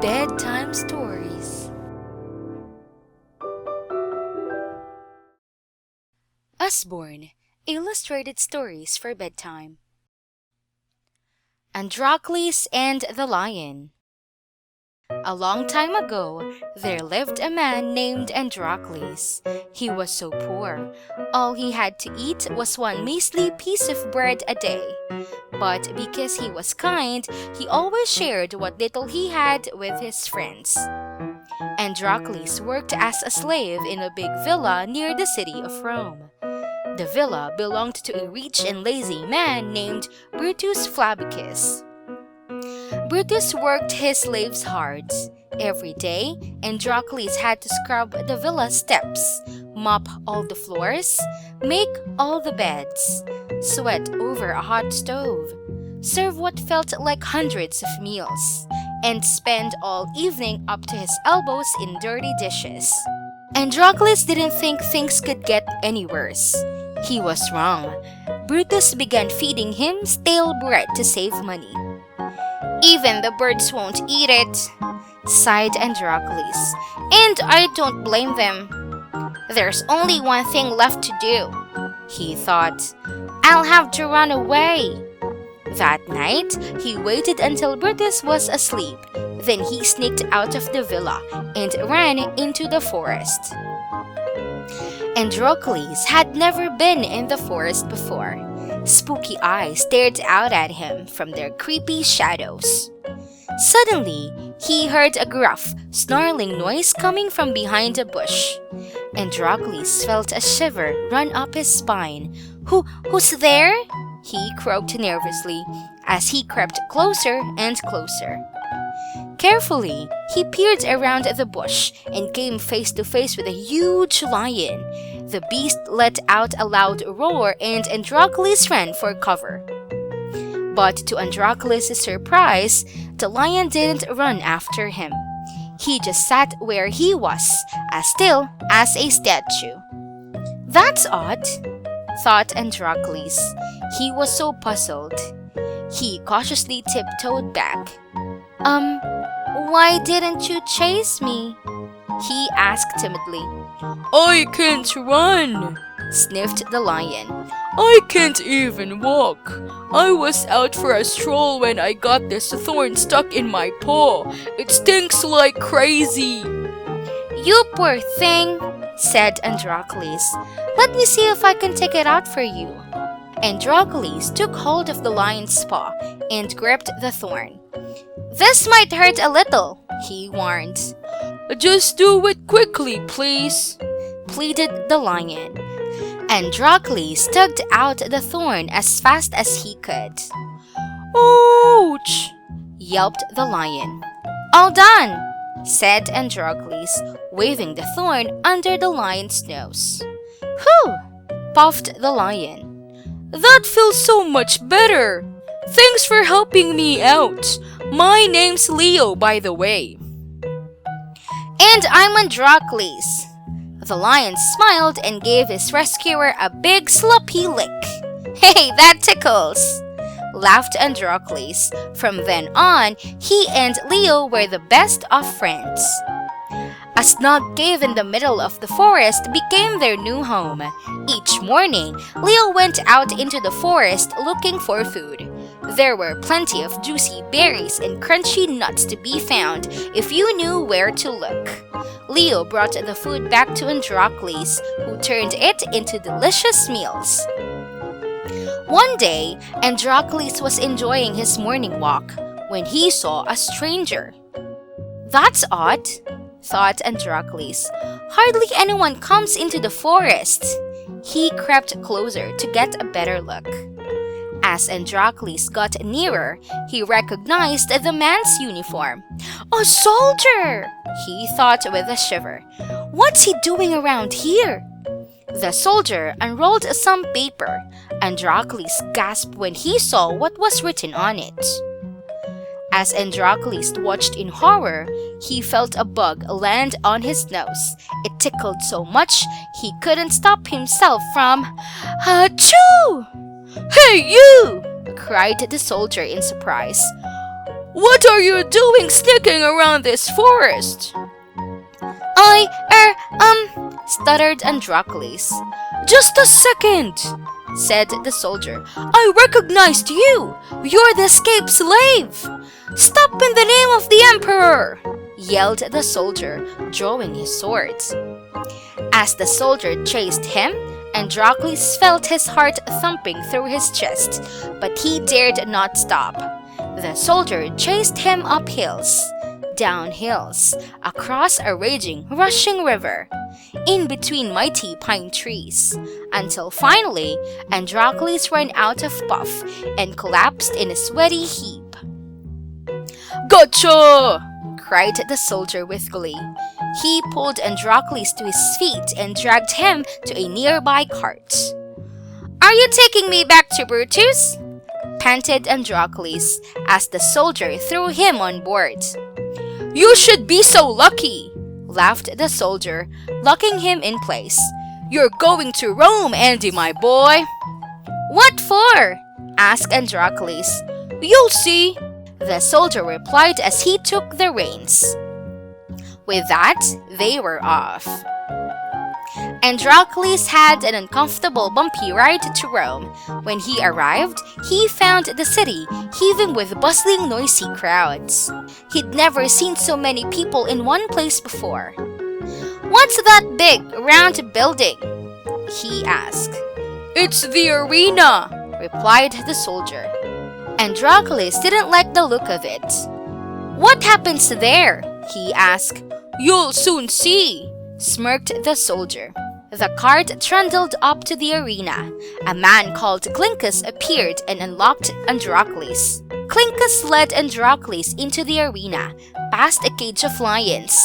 Bedtime Stories. Usborne, Illustrated Stories for Bedtime. Androcles and the Lion. A long time ago, there lived a man named Androcles. He was so poor. All he had to eat was one measly piece of bread a day. But because he was kind, he always shared what little he had with his friends. Androcles worked as a slave in a big villa near the city of Rome. The villa belonged to a rich and lazy man named Brutus Flavicus. Brutus worked his slaves hard. Every day, Androcles had to scrub the villa steps, mop all the floors, make all the beds, sweat over a hot stove, serve what felt like hundreds of meals, and spend all evening up to his elbows in dirty dishes. Androcles didn't think things could get any worse. He was wrong. Brutus began feeding him stale bread to save money. "Even the birds won't eat it," sighed Androcles, "and I don't blame them. There's only one thing left to do," he thought. "I'll have to run away." That night, he waited until Brutus was asleep. Then he sneaked out of the villa and ran into the forest. Androcles had never been in the forest before. Spooky eyes stared out at him from their creepy shadows. Suddenly, he heard a gruff, snarling noise coming from behind a bush. Androcles felt a shiver run up his spine. Who's there?" he croaked nervously as he crept closer and closer. Carefully, he peered around the bush and came face to face with a huge lion. The beast let out a loud roar and Androcles ran for cover. But to Androcles' surprise, the lion didn't run after him. He just sat where he was, as still as a statue. "That's odd," thought Androcles. He was so puzzled. He cautiously tiptoed back. Why didn't you chase me?" he asked timidly. "I can't run," sniffed the lion. "I can't even walk. I was out for a stroll when I got this thorn stuck in my paw. It stinks like crazy." "You poor thing," said Androcles. "Let me see if I can take it out for you." Androcles took hold of the lion's paw and gripped the thorn. "This might hurt a little," he warned. "Just do it quickly, please," pleaded the lion. Androcles tugged out the thorn as fast as he could. "Ouch!" yelped the lion. "All done," said Androcles, waving the thorn under the lion's nose. "Whew!" puffed the lion. "That feels so much better. Thanks for helping me out. My name's Leo, by the way." "And I'm Androcles." The lion smiled and gave his rescuer a big sloppy lick. "Hey, that tickles," laughed Androcles. From then on, he and Leo were the best of friends. A snug cave in the middle of the forest became their new home. Each morning, Leo went out into the forest looking for food. There were plenty of juicy berries and crunchy nuts to be found if you knew where to look. Leo brought the food back to Androcles, who turned it into delicious meals. One day, Androcles was enjoying his morning walk when he saw a stranger. "That's odd," thought Androcles. "Hardly anyone comes into the forest." He crept closer to get a better look. As Androcles got nearer, he recognized the man's uniform. "A soldier!" he thought with a shiver. "What's he doing around here?" The soldier unrolled some paper. Androcles gasped when he saw what was written on it. As Androcles watched in horror, he felt a bug land on his nose. It tickled so much he couldn't stop himself from "Achoo!" "Hey, you!" cried the soldier in surprise. What are you doing sneaking around this forest? Stuttered Androcles. Just a second, said the soldier. I recognized you. You're the escaped slave. Stop in the name of the emperor, yelled the soldier, drawing his sword. As the soldier chased him, Androcles felt his heart thumping through his chest, but he dared not stop. The soldier chased him up hills, down hills, across a raging, rushing river, in between mighty pine trees, until finally Androcles ran out of puff and collapsed in a sweaty heap. Gotcha! cried the soldier with glee. He pulled Androcles to his feet and dragged him to a nearby cart. Are you taking me back to Brutus? Panted Androcles as the soldier threw him on board. You should be so lucky, laughed the soldier, locking him in place. You're going to Rome, Andy, my boy. What for? asked Androcles. You'll see, the soldier replied as he took the reins. With that, they were off. Androcles had an uncomfortable bumpy ride to Rome. When he arrived, he found the city heaving with bustling, noisy crowds. He'd never seen so many people in one place before. What's that big, round building? he asked. It's the arena, replied the soldier. Androcles didn't like the look of it. What happens there? he asked. You'll soon see, smirked the soldier. The cart trundled up to the arena. A man called Clincus appeared and unlocked Androcles. Clincus led Androcles into the arena, past a cage of lions.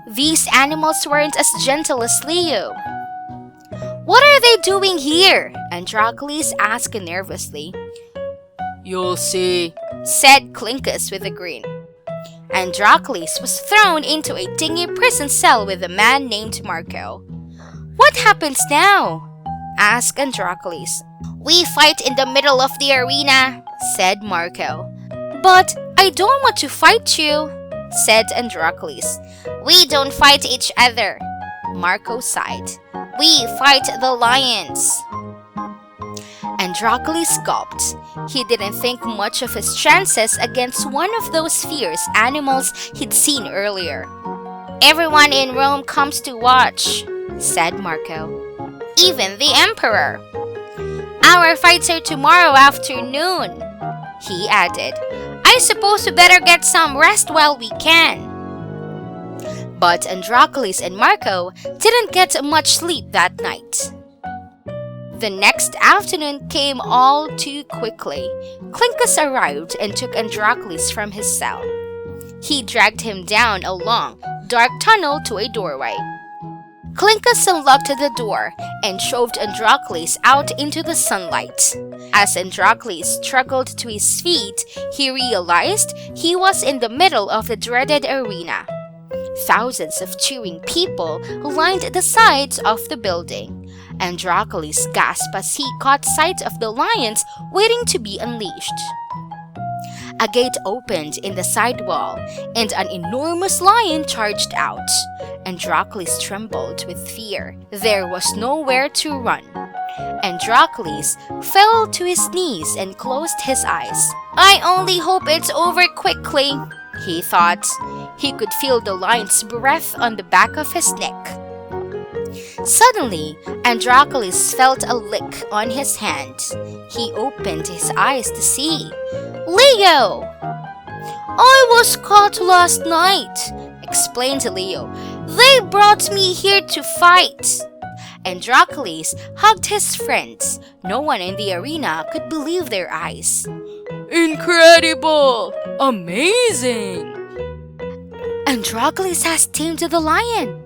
These animals weren't as gentle as Leo. What are they doing here? Androcles asked nervously. You'll see, said Clincus with a grin. Androcles was thrown into a dingy prison cell with a man named Marco. What happens now? asked Androcles. We fight in the middle of the arena, said Marco. But I don't want to fight you, said Androcles. We don't fight each other, Marco sighed. We fight the lions. Androcles gulped. He didn't think much of his chances against one of those fierce animals he'd seen earlier. Everyone in Rome comes to watch, said Marco. Even the emperor. Our fights are tomorrow afternoon, he added. I suppose we better get some rest while we can. But Androcles and Marco didn't get much sleep that night. The next afternoon came all too quickly. Clincus arrived and took Androcles from his cell. He dragged him down a long, dark tunnel to a doorway. Clincus unlocked the door and shoved Androcles out into the sunlight. As Androcles struggled to his feet, he realized he was in the middle of the dreaded arena. Thousands of cheering people lined the sides of the building. Androcles gasped as he caught sight of the lions waiting to be unleashed. A gate opened in the side wall, and an enormous lion charged out. Androcles trembled with fear. There was nowhere to run. Androcles fell to his knees and closed his eyes. I only hope it's over quickly, he thought. He could feel the lion's breath on the back of his neck. Suddenly, Androcles felt a lick on his hand. He opened his eyes to see Leo! I was caught last night, explained Leo. They brought me here to fight. Androcles hugged his friends. No one in the arena could believe their eyes. Incredible! Amazing! Androcles has tamed the lion,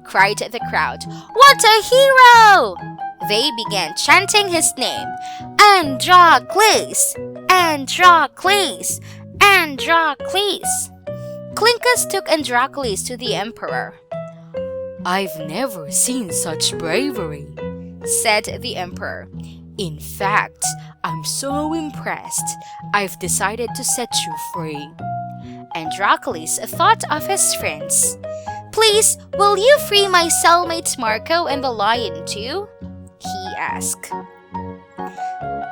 cried the crowd. What a hero! They began chanting his name. Androcles! Androcles! Androcles! Clincus took Androcles to the emperor. I've never seen such bravery, said the emperor. In fact, I'm so impressed, I've decided to set you free. Androcles thought of his friends. Please, will you free my cellmates Marco and the lion too? He asked.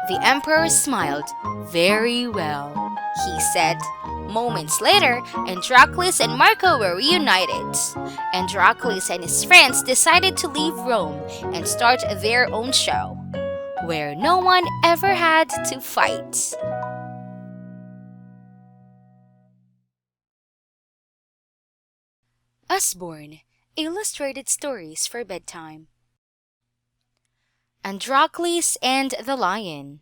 The emperor smiled. Very well, he said. Moments later, Androcles and Marco were reunited. Androcles and his friends decided to leave Rome and start their own show, where no one ever had to fight. Usborne, Illustrated Stories for Bedtime. Androcles and the Lion.